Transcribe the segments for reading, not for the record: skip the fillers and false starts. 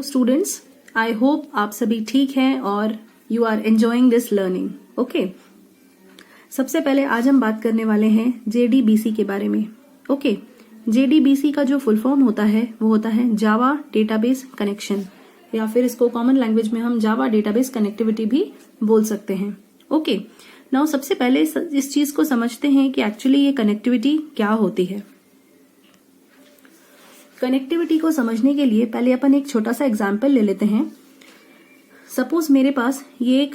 Students, I hope आप सभी ठीक हैं और you are enjoying this learning. Okay, सबसे पहले आज हम बात करने वाले हैं जेडीबीसी के बारे में। ओके, जेडीबीसी का जो फुल फॉर्म होता है वो होता है जावा डेटाबेस कनेक्शन, या फिर इसको कॉमन लैंग्वेज में हम जावा डेटाबेस कनेक्टिविटी भी बोल सकते हैं। ओके, नाउ सबसे पहले इस चीज को समझते हैं कि एक्चुअली ये कनेक्टिविटी क्या होती है। कनेक्टिविटी को समझने के लिए पहले अपन एक छोटा सा एग्जाम्पल ले लेते हैं। सपोज मेरे पास ये एक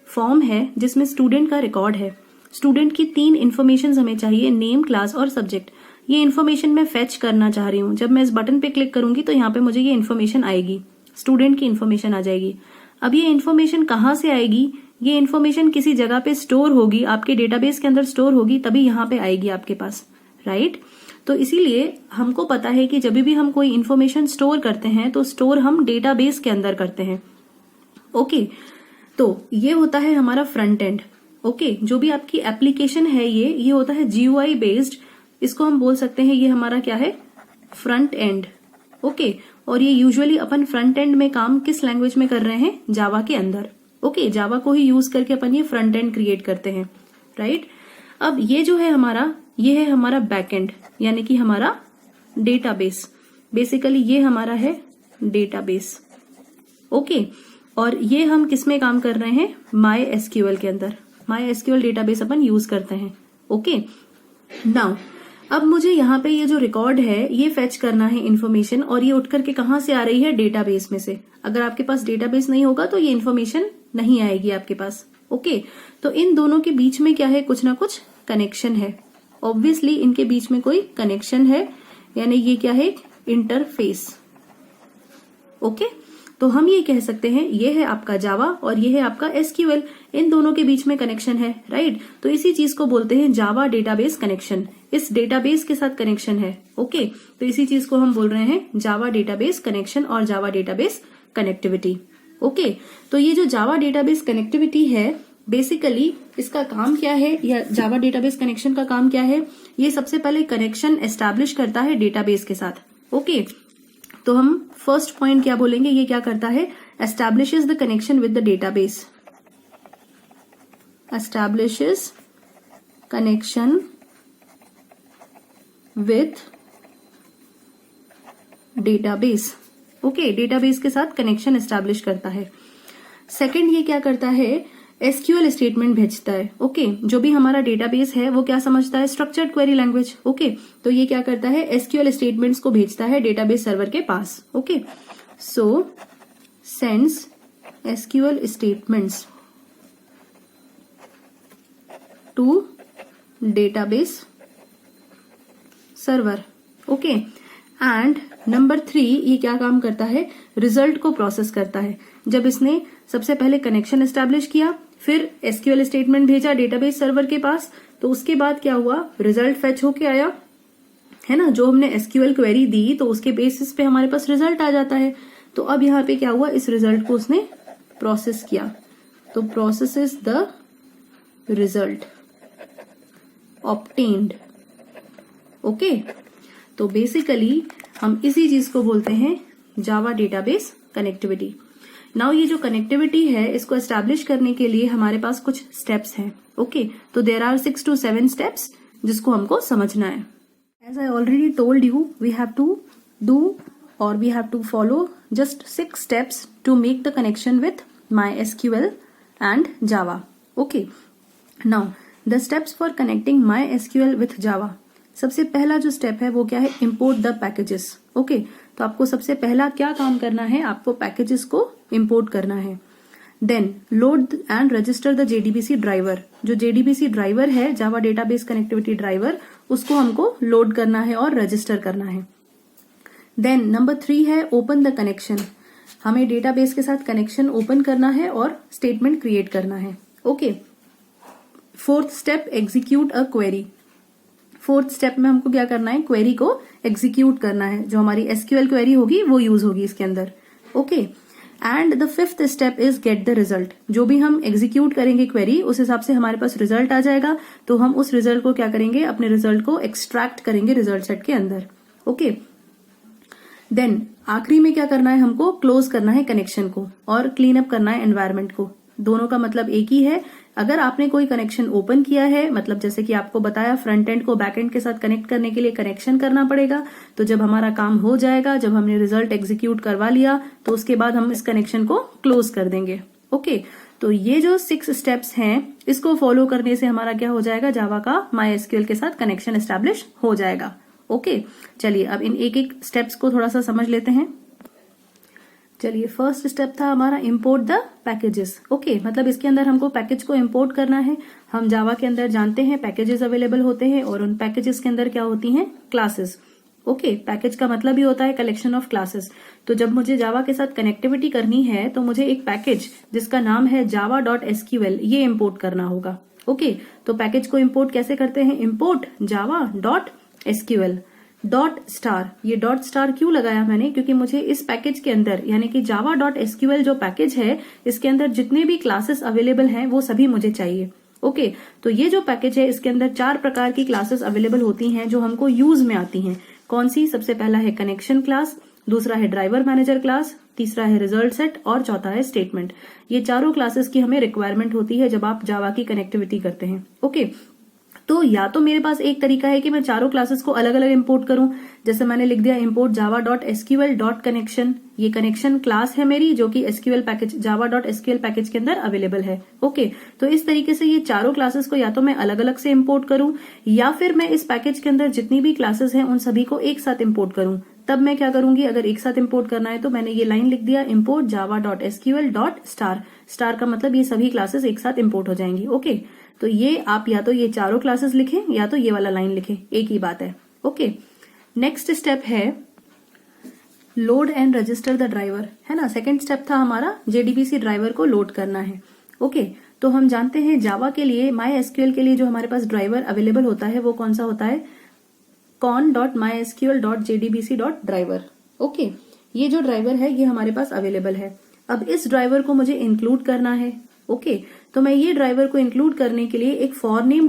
फॉर्म है जिसमें स्टूडेंट का रिकॉर्ड है। स्टूडेंट की 3 इन्फॉर्मेशन हमें चाहिए, नेम, क्लास और सब्जेक्ट। ये इन्फॉर्मेशन मैं फेच करना चाह रही हूँ। जब मैं इस बटन पे क्लिक करूंगी तो यहाँ पे मुझे ये इन्फॉर्मेशन आएगी, स्टूडेंट की इन्फॉर्मेशन आ जाएगी। अब ये इन्फॉर्मेशन कहाँ से आएगी? ये इन्फॉर्मेशन किसी जगह पे स्टोर होगी, आपके डेटाबेस के अंदर स्टोर होगी, तभी यहाँ पे आएगी आपके पास, राइट? तो इसीलिए हमको पता है कि जब भी हम कोई इन्फॉर्मेशन स्टोर करते हैं तो स्टोर हम डेटाबेस के अंदर करते हैं। ओके, तो ये होता है हमारा फ्रंट एंड। ओके, जो भी आपकी एप्लीकेशन है ये होता है जीयूआई बेस्ड। इसको हम बोल सकते हैं ये हमारा क्या है, फ्रंट एंड। ओके, और ये यूजुअली अपन फ्रंट एंड में काम किस लैंग्वेज में कर रहे हैं? जावा के अंदर। ओके, जावा को ही यूज करके अपन ये फ्रंट एंड क्रिएट करते हैं, राइट? अब ये जो है हमारा, ये है हमारा बैक एंड, यानी कि हमारा डेटाबेस। बेसिकली ये हमारा है डेटाबेस। ओके, और ये हम किस में काम कर रहे हैं? माई एसक्यूएल के अंदर। My SQL database upon use करते हैं। ओके, नाउ अब मुझे यहाँ पे ये जो रिकॉर्ड है ये फेच करना है इन्फॉर्मेशन, और ये उठ करके कहाँ से आ रही है? डेटाबेस में से। अगर आपके पास डेटाबेस नहीं होगा तो ये इन्फॉर्मेशन नहीं आएगी आपके पास। ओके, तो इन दोनों के बीच में क्या है? कुछ ना कुछ कनेक्शन है। ऑब्वियसली इनके बीच में कोई कनेक्शन है, यानी ये क्या है? इंटरफेस। ओके, तो हम ये कह सकते हैं ये है आपका जावा और ये है आपका एसक्यूएल। इन दोनों के बीच में कनेक्शन है, राइट? तो इसी चीज को बोलते हैं जावा डेटाबेस कनेक्शन। इस डेटाबेस के साथ कनेक्शन है। ओके, तो इसी चीज को हम बोल रहे हैं जावा डेटाबेस कनेक्शन और जावा डेटाबेस कनेक्टिविटी। ओके, तो ये जो जावा डेटाबेस कनेक्टिविटी है, बेसिकली इसका काम क्या है, या जावा डेटाबेस कनेक्शन का काम क्या है? ये सबसे पहले कनेक्शन एस्टैब्लिश करता है डेटाबेस के साथ। ओके, तो हम फर्स्ट पॉइंट क्या बोलेंगे? ये क्या करता है? Establishes the connection with the database. Establishes connection with database. Okay, database के साथ कनेक्शन एस्टैब्लिश करता है। सेकंड, ये क्या करता है? एसक्यूएल स्टेटमेंट भेजता है। ओके, जो भी हमारा डेटाबेस है वो क्या समझता है? Structured query language. ओके, तो ये क्या करता है? एसक्यूएल स्टेटमेंट्स को भेजता है डेटाबेस सर्वर के पास। Okay, so sends SQL statements to database server. Okay, and number 3, ये क्या काम करता है? रिजल्ट को प्रोसेस करता है। जब इसने सबसे पहले कनेक्शन एस्टैब्लिश किया, फिर एसक्यूएल स्टेटमेंट भेजा डेटाबेस सर्वर के पास, तो उसके बाद क्या हुआ? रिजल्ट फेच होके आया, है ना? जो हमने एसक्यूएल क्वेरी दी तो उसके बेसिस पे हमारे पास रिजल्ट आ जाता है। तो अब यहाँ पे क्या हुआ? इस रिजल्ट को उसने प्रोसेस किया, तो processes the result obtained. Okay, तो बेसिकली हम इसी चीज को बोलते हैं जावा डेटाबेस कनेक्टिविटी। नाउ ये जो कनेक्टिविटी है इसको एस्टैब्लिश करने के लिए हमारे पास कुछ स्टेप्स हैं। ओके, तो देयर आर 6 to 7 स्टेप्स जिसको हमको समझना है। As I already told you, we have to do और we have to follow just 6 steps to make the connection with MySQL and Java. Okay, now the steps for connecting MySQL with Java. सबसे पहला जो step है वो क्या है? Import the packages. Okay, तो आपको सबसे पहला क्या काम करना है? आपको पैकेजेस को इम्पोर्ट करना है। Then load and register the JDBC driver. जो जेडीबीसी ड्राइवर है, जावा डेटाबेस कनेक्टिविटी ड्राइवर, उसको हमको लोड करना है और रजिस्टर करना है। देन नंबर 3 है ओपन द कनेक्शन। हमें डेटाबेस के साथ कनेक्शन ओपन करना है और स्टेटमेंट क्रिएट करना है। Okay, 4th step, execute a query. 4th step में हमको क्या करना है? क्वेरी को एग्जीक्यूट करना है। जो हमारी एसक्यूएल क्वेरी होगी वो यूज होगी इसके अंदर। Okay, and the 5th step is get the result. जो भी हम एग्जीक्यूट करेंगे क्वेरी, उस हिसाब से हमारे पास रिजल्ट आ जाएगा, तो हम उस रिजल्ट को क्या करेंगे? अपने रिजल्ट को एक्सट्रैक्ट करेंगे रिजल्ट सेट के अंदर। ओके, देन आखिरी में क्या करना है, हमको क्लोज करना है कनेक्शन को और क्लीन अप करना है एनवायरनमेंट को। दोनों का मतलब एक ही है। अगर आपने कोई कनेक्शन ओपन किया है, मतलब जैसे कि आपको बताया फ्रंट एंड को बैक एंड के साथ कनेक्ट करने के लिए कनेक्शन करना पड़ेगा, तो जब हमारा काम हो जाएगा, जब हमने रिजल्ट एग्जीक्यूट करवा लिया, तो उसके बाद हम इस कनेक्शन को क्लोज कर देंगे। ओके, तो ये जो 6 स्टेप्स हैं, इसको फॉलो करने से हमारा क्या हो जाएगा, जावा का MySQL के साथ कनेक्शन एस्टैब्लिश हो जाएगा। ओके, चलिए अब इन एक एक स्टेप्स को थोड़ा सा समझ लेते हैं। चलिए, फर्स्ट स्टेप था हमारा इंपोर्ट द पैकेजेस। ओके, मतलब इसके अंदर हमको पैकेज को इंपोर्ट करना है। हम जावा के अंदर जानते हैं पैकेजेस अवेलेबल होते हैं और उन पैकेजेस के अंदर क्या होती हैं, क्लासेस। ओके, पैकेज का मतलब ही होता है कलेक्शन ऑफ क्लासेस। तो जब मुझे जावा के साथ कनेक्टिविटी करनी है तो मुझे एक पैकेज जिसका नाम है java.sql ये इंपोर्ट करना होगा। ओके, तो पैकेज को इंपोर्ट कैसे करते हैं, इंपोर्ट java.sql .star। ये .star क्यों लगाया मैंने, क्योंकि मुझे इस पैकेज के अंदर यानी कि java.sql जो पैकेज है, इसके अंदर जितने भी क्लासेस अवेलेबल हैं वो सभी मुझे चाहिए। ओके, तो ये जो पैकेज है इसके अंदर 4 प्रकार की क्लासेस अवेलेबल होती हैं जो हमको यूज में आती हैं। कौन सी, सबसे पहला है कनेक्शन क्लास, दूसरा है ड्राइवर मैनेजर क्लास, तीसरा है रिजल्ट सेट और चौथा है स्टेटमेंट। ये चारों क्लासेस की हमें रिक्वायरमेंट होती है जब आप जावा की कनेक्टिविटी करते हैं। ओके, तो या तो मेरे पास एक तरीका है कि मैं चारों क्लासेस को अलग अलग इंपोर्ट करूं, जैसे मैंने लिख दिया इंपोर्ट java.sql.connection। ये कनेक्शन क्लास है मेरी जो कि SQL पैकेज java.sql पैकेज के अंदर अवेलेबल है। ओके, तो इस तरीके से ये चारों क्लासेस को या तो मैं अलग अलग से इंपोर्ट करूं या फिर मैं इस पैकेज के अंदर जितनी भी क्लासेस हैं उन सभी को एक साथ इंपोर्ट करूं। तब मैं क्या करूंगी, अगर एक साथ इंपोर्ट करना है तो मैंने ये लाइन लिख दिया इंपोर्ट java.sql.star। स्टार का मतलब ये सभी क्लासेस एक साथ इंपोर्ट हो जाएंगी। ओके, तो ये आप या तो ये चारों क्लासेस लिखें या तो ये वाला लाइन लिखें, एक ही बात है। ओके, नेक्स्ट स्टेप है load and register the driver, है ना। सेकंड स्टेप था हमारा JDBC ड्राइवर को लोड करना है। ओके, तो हम जानते हैं जावा के लिए, MySQL के लिए जो हमारे पास ड्राइवर अवेलेबल होता है वो कौन सा होता है, con.mysql.jdbc.driver। ओके, ये जो ड्राइवर है ये हमारे पास अवेलेबल है। अब इस ड्राइवर को मुझे इंक्लूड करना है। ओके, तो मैं ये ड्राइवर को इंक्लूड करने के लिए एक फॉरनेम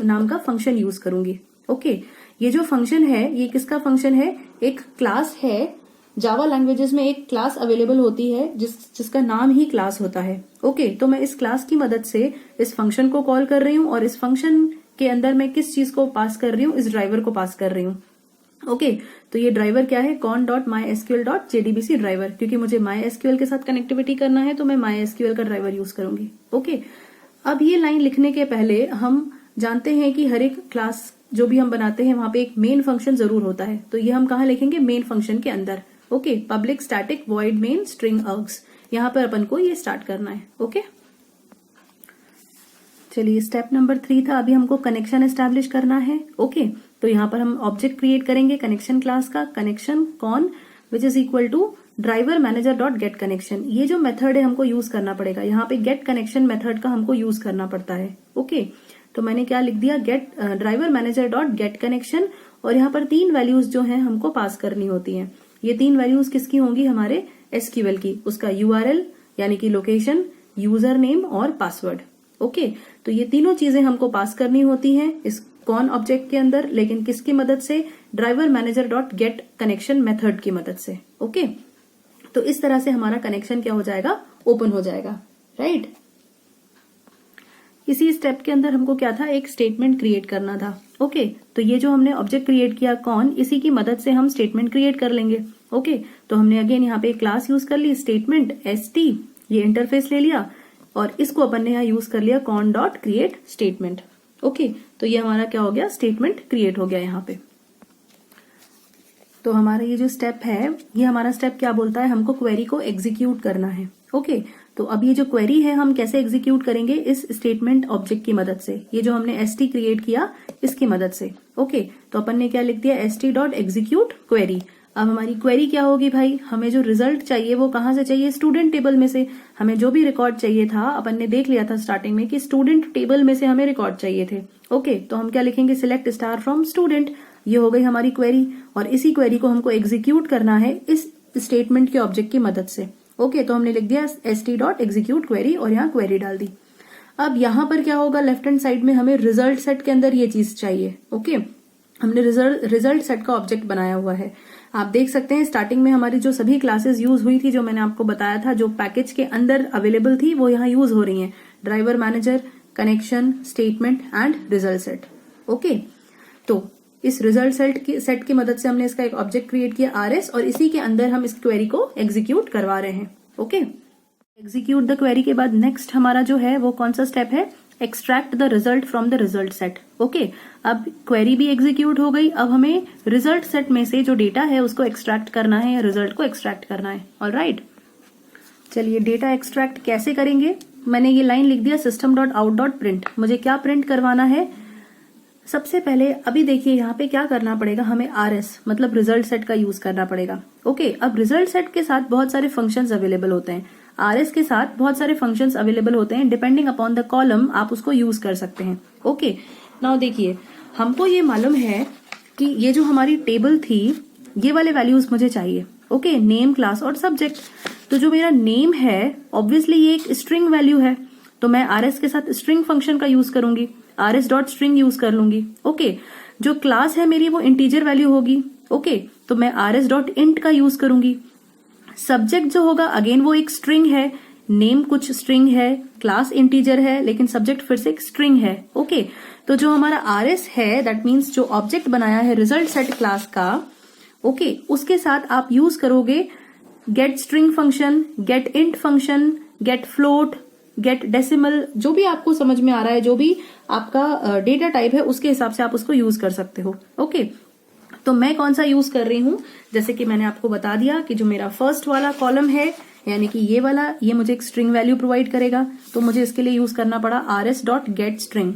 नाम का फंक्शन यूज करूंगी। ओके, ये जो फंक्शन है ये किसका फंक्शन है, एक क्लास है। जावा लैंग्वेजेस में एक क्लास अवेलेबल होती है जिसका नाम ही क्लास होता है। ओके, तो मैं इस क्लास की मदद से इस फंक्शन को कॉल कर रही हूँ और इस फंक्शन के अंदर मैं किस चीज को पास कर रही हूँ, इस ड्राइवर को पास कर रही हूँ। ओके, तो ये ड्राइवर क्या है, con.mysql.jdbc ड्राइवर, क्योंकि मुझे MySQL के साथ कनेक्टिविटी करना है तो मैं MySQL का ड्राइवर यूज करूंगी। ओके, अब ये लाइन लिखने के पहले हम जानते हैं कि हर एक क्लास जो भी हम बनाते हैं वहां पे एक मेन फंक्शन जरूर होता है, तो ये हम कहाँ लिखेंगे, मेन फंक्शन के अंदर। Okay, public static void main string args, यहाँ पर अपन को ये स्टार्ट करना है। ओके, चलिए स्टेप नंबर 3 था, अभी हमको कनेक्शन एस्टैब्लिश करना है। ओके, तो यहाँ पर हम ऑब्जेक्ट क्रिएट करेंगे कनेक्शन क्लास का, connection con which is equal to driver manager dot get connection. ये जो मेथड है हमको यूज करना पड़ेगा, यहाँ पे गेट कनेक्शन मेथड का हमको यूज करना पड़ता है। ओके, तो मैंने क्या लिख दिया, get driver manager dot get connection, और यहाँ पर 3 वैल्यूज जो हैं हमको पास करनी होती हैं। ये 3 वैल्यूज किसकी होंगी, हमारे SQL की, उसका URL यानी कि लोकेशन, यूजर नेम और पासवर्ड। ओके, तो ये तीनों चीजें हमको पास करनी होती हैं इस कॉन ऑब्जेक्ट के अंदर, लेकिन किसकी मदद से, driver manager dot get connection method की मदद से। ओके, तो इस तरह से हमारा कनेक्शन क्या हो जाएगा, ओपन हो जाएगा, राइट। इसी स्टेप के अंदर हमको क्या था, एक स्टेटमेंट क्रिएट करना था। ओके, तो ये जो हमने ऑब्जेक्ट क्रिएट किया कॉन, इसी की मदद से हम स्टेटमेंट क्रिएट कर लेंगे। ओके, तो हमने अगेन यहाँ पे क्लास यूज कर ली, स्टेटमेंट ST, ये इंटरफेस ले लिया और इसको अपन ने यहाँ यूज कर लिया cone dot create statement. Okay, तो ये हमारा क्या हो गया, स्टेटमेंट क्रिएट हो गया यहाँ पे। तो हमारा ये जो स्टेप है, ये हमारा स्टेप क्या बोलता है, हमको क्वेरी को एग्जीक्यूट करना है। ओके, तो अब ये जो क्वेरी है हम कैसे एग्जीक्यूट करेंगे, इस स्टेटमेंट ऑब्जेक्ट की मदद से, ये जो हमने ST क्रिएट किया इसकी मदद से। ओके, तो अपन ने क्या लिख दिया, ST डॉट एग्जीक्यूट क्वेरी। अब हमारी क्वेरी क्या होगी भाई, हमें जो रिजल्ट चाहिए वो कहाँ से चाहिए, स्टूडेंट टेबल में से। हमें जो भी रिकॉर्ड चाहिए था, अपन ने देख लिया था स्टार्टिंग में कि स्टूडेंट टेबल में से हमें रिकॉर्ड चाहिए थे। ओके, तो हम क्या लिखेंगे, सिलेक्ट स्टार फ्रॉम स्टूडेंट। ये हो गई हमारी क्वेरी, और इसी क्वेरी को हमको एग्जीक्यूट करना है इस स्टेटमेंट के ऑब्जेक्ट की मदद से। ओके, तो हमने लिख दिया ST डॉट एग्जीक्यूट क्वेरी और यहाँ क्वेरी डाल दी। अब यहाँ पर क्या होगा, लेफ्ट हैंड साइड में हमें रिजल्ट सेट के अंदर ये चीज चाहिए। ओके, हमने रिजल्ट सेट का ऑब्जेक्ट बनाया हुआ है। आप देख सकते हैं स्टार्टिंग में हमारी जो सभी क्लासेस यूज हुई थी, जो मैंने आपको बताया था, जो पैकेज के अंदर अवेलेबल थी, वो यहाँ यूज हो रही हैं। Driver manager, connection, statement and result set. Okay, तो इस रिजल्ट सेट की मदद से हमने इसका एक ऑब्जेक्ट क्रिएट किया RS, और इसी के अंदर हम इस क्वेरी को एग्जीक्यूट करवा रहे हैं। ओके, एग्जीक्यूट द क्वेरी के बाद नेक्स्ट हमारा जो है वो कौन सा स्टेप है? Extract the result from the result set. Okay, अब क्वेरी भी एग्जीक्यूट हो गई, अब हमें रिजल्ट सेट में से जो डेटा है उसको एक्सट्रैक्ट करना है या रिजल्ट को एक्सट्रैक्ट करना है। ऑलराइट, चलिए डेटा एक्सट्रैक्ट कैसे करेंगे? मैंने ये लाइन लिख दिया system.out.print। मुझे क्या प्रिंट करवाना है? सबसे पहले अभी देखिए यहाँ पे क्या करना पड़ेगा, हमें RS मतलब रिजल्ट सेट का यूज करना पड़ेगा। ओके, अब रिजल्ट सेट के साथ बहुत सारे फंक्शंस अवेलेबल होते हैं, RS के साथ बहुत सारे फंक्शंस अवेलेबल होते हैं। डिपेंडिंग अपॉन द कॉलम आप उसको यूज कर सकते हैं। ओके, नाउ देखिए हमको ये मालूम है कि ये जो हमारी टेबल थी, ये वाले वैल्यूज मुझे चाहिए। ओके, नेम, क्लास और सब्जेक्ट। तो जो मेरा नेम है ऑब्वियसली ये एक स्ट्रिंग वैल्यू है, तो मैं RS के साथ स्ट्रिंग फंक्शन का यूज करूंगी, RS डॉट स्ट्रिंग यूज कर लूंगी। ओके, जो क्लास है मेरी वो इंटीजर वैल्यू होगी। ओके, तो मैं RS डॉट इंट का यूज करूंगी। सब्जेक्ट जो होगा अगेन वो एक स्ट्रिंग है, नेम कुछ स्ट्रिंग है, क्लास इंटीजर है, लेकिन सब्जेक्ट फिर से एक स्ट्रिंग है। ओके, तो जो हमारा RS है दैट मीन्स जो ऑब्जेक्ट बनाया है रिजल्ट सेट क्लास का, ओके, उसके साथ आप यूज करोगे get string function, get int function, get float, get decimal, जो भी आपको समझ में आ रहा है, जो भी आपका डेटा टाइप है उसके हिसाब से आप उसको यूज कर सकते हो। ओके, तो मैं कौन सा यूज कर रही हूं? जैसे कि मैंने आपको बता दिया कि जो मेरा फर्स्ट वाला कॉलम है यानी कि ये वाला, ये मुझे एक स्ट्रिंग वैल्यू प्रोवाइड करेगा, तो मुझे इसके लिए यूज करना पड़ा RS डॉट गेट स्ट्रिंग।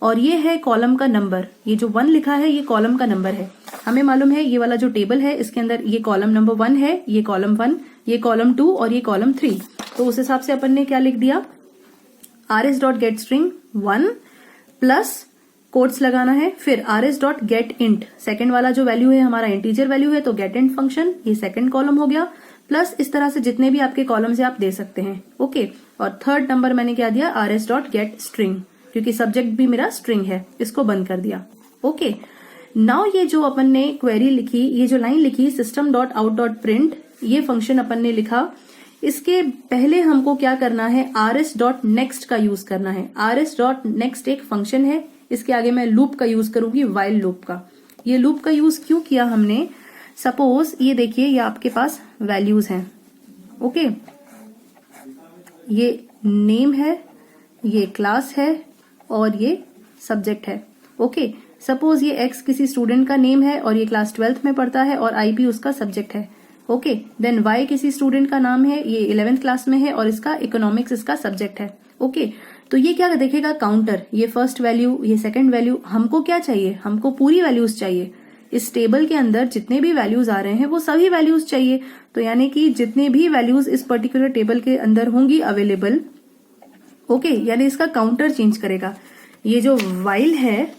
और ये है कॉलम का नंबर, ये जो 1 लिखा है ये कॉलम का नंबर है। हमें मालूम है ये वाला जो टेबल है इसके अंदर ये कॉलम नंबर 1 है, ये कॉलम 1, ये कॉलम 2 और ये कॉलम 3। तो उस हिसाब से अपन ने क्या लिख दिया, RS dot gate string 1 plus quotes लगाना है, फिर RS dot gate int, second वाला जो वैल्यू है हमारा इंटीजर वैल्यू है, तो गेट इंट फंक्शन, ये सेकेंड कॉलम हो गया, प्लस इस तरह से जितने भी आपके कॉलम से आप दे सकते हैं। ओके, और थर्ड नंबर मैंने क्या दिया, RS डॉट गेट स्ट्रिंग, क्योंकि सब्जेक्ट भी मेरा स्ट्रिंग है, इसको बंद कर दिया। ओके, नाउ ये जो अपन ने क्वेरी लिखी, ये जो लाइन लिखी system dot out dot print, ये फंक्शन अपन ने लिखा, इसके पहले हमको क्या करना है, RS डॉट नेक्स्ट का यूज करना है। RS डॉट नेक्स्ट एक फंक्शन है, इसके आगे मैं लूप का यूज करूंगी, वाइल लूप का। ये लूप का यूज क्यों किया हमने? सपोज ये देखिए ये आपके पास वैल्यूज हैं। ओके, ये नेम है, ये क्लास है और ये सब्जेक्ट है। ओके, सपोज ये X किसी स्टूडेंट का नेम है और ये क्लास 12th में पढ़ता है और IP उसका सब्जेक्ट है। ओके, देन Y किसी स्टूडेंट का नाम है, ये 11th क्लास में है और इसका इकोनॉमिक्स इसका सब्जेक्ट है। ओके, तो ये क्या देखेगा, काउंटर, ये फर्स्ट वैल्यू, ये सेकंड वैल्यू। हमको क्या चाहिए, हमको पूरी वैल्यूज चाहिए। इस टेबल के अंदर जितने भी वैल्यूज आ रहे हैं वो सभी वैल्यूज चाहिए, तो यानी कि जितने भी वैल्यूज इस पर्टिकुलर टेबल के अंदर होंगी अवेलेबल, ओके, यानी इसका काउंटर चेंज करेगा। ये जो वाइल है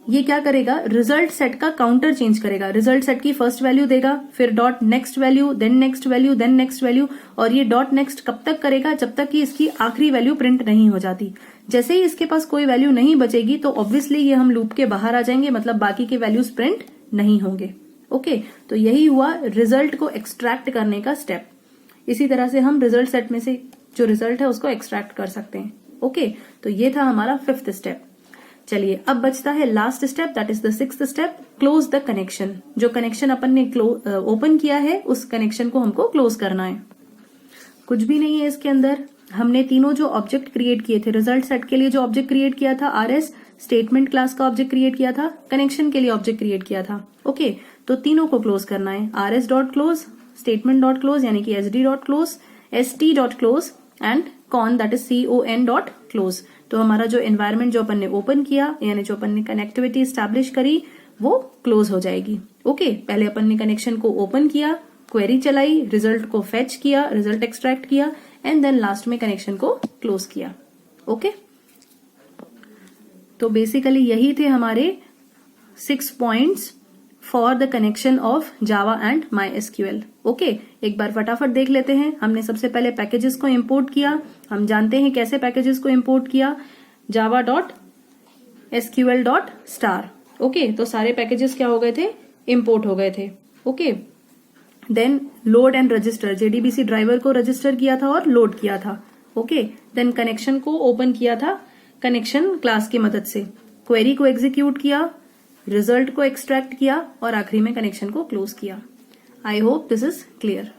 ये क्या करेगा, रिजल्ट सेट का काउंटर चेंज करेगा। रिजल्ट सेट की फर्स्ट वैल्यू देगा, फिर dot next value, then next value, then next value, और ये डॉट नेक्स्ट कब तक करेगा, जब तक कि इसकी आखिरी वैल्यू प्रिंट नहीं हो जाती। जैसे ही इसके पास कोई वैल्यू नहीं बचेगी तो ऑब्वियसली ये हम लूप के बाहर आ जाएंगे, मतलब बाकी के वैल्यूज प्रिंट नहीं होंगे। ओके, तो यही हुआ रिजल्ट को एक्सट्रैक्ट करने का स्टेप। इसी तरह से हम रिजल्ट सेट में से जो रिजल्ट है उसको एक्सट्रैक्ट कर सकते हैं। ओके, तो ये था हमारा 5th स्टेप। चलिए अब बचता है last step, that is the 6th step, close the connection. जो कनेक्शन अपन ने ओपन किया है उस कनेक्शन को हमको क्लोज करना है। कुछ भी नहीं है इसके अंदर, हमने तीनों जो ऑब्जेक्ट क्रिएट किए थे, रिजल्ट सेट के लिए जो ऑब्जेक्ट क्रिएट किया था RS, स्टेटमेंट क्लास का ऑब्जेक्ट क्रिएट किया था, कनेक्शन के लिए ऑब्जेक्ट क्रिएट किया था। ओके, तो तीनों को क्लोज करना है, RS dot close, statement dot close यानी कि SD dot close, ST dot close and con that is CON dot close. तो हमारा जो एनवायरमेंट जो अपन ने ओपन किया यानी जो अपन ने कनेक्टिविटी स्टैब्लिश करी वो क्लोज हो जाएगी। ओके, पहले अपन ने कनेक्शन को ओपन किया, क्वेरी चलाई, रिजल्ट को फेच किया, रिजल्ट एक्सट्रैक्ट किया एंड देन लास्ट में कनेक्शन को क्लोज किया। ओके, तो बेसिकली यही थे हमारे 6 points for the connection of Java and MySQL। Okay, एक बार फटाफट देख लेते हैं। हमने सबसे पहले पैकेजेस को इंपोर्ट किया, हम जानते हैं कैसे पैकेजेस को इंपोर्ट किया, java.sql.star। ओके, तो सारे पैकेजेस क्या हो गए थे, इंपोर्ट हो गए थे। Okay, then load and register, JDBC driver को रजिस्टर किया था और लोड किया था। ओके, देन कनेक्शन को ओपन किया था कनेक्शन क्लास की मदद से, क्वेरी को एग्जीक्यूट किया, रिजल्ट को एक्सट्रैक्ट किया और आखिरी में कनेक्शन को क्लोज किया। I hope this is clear.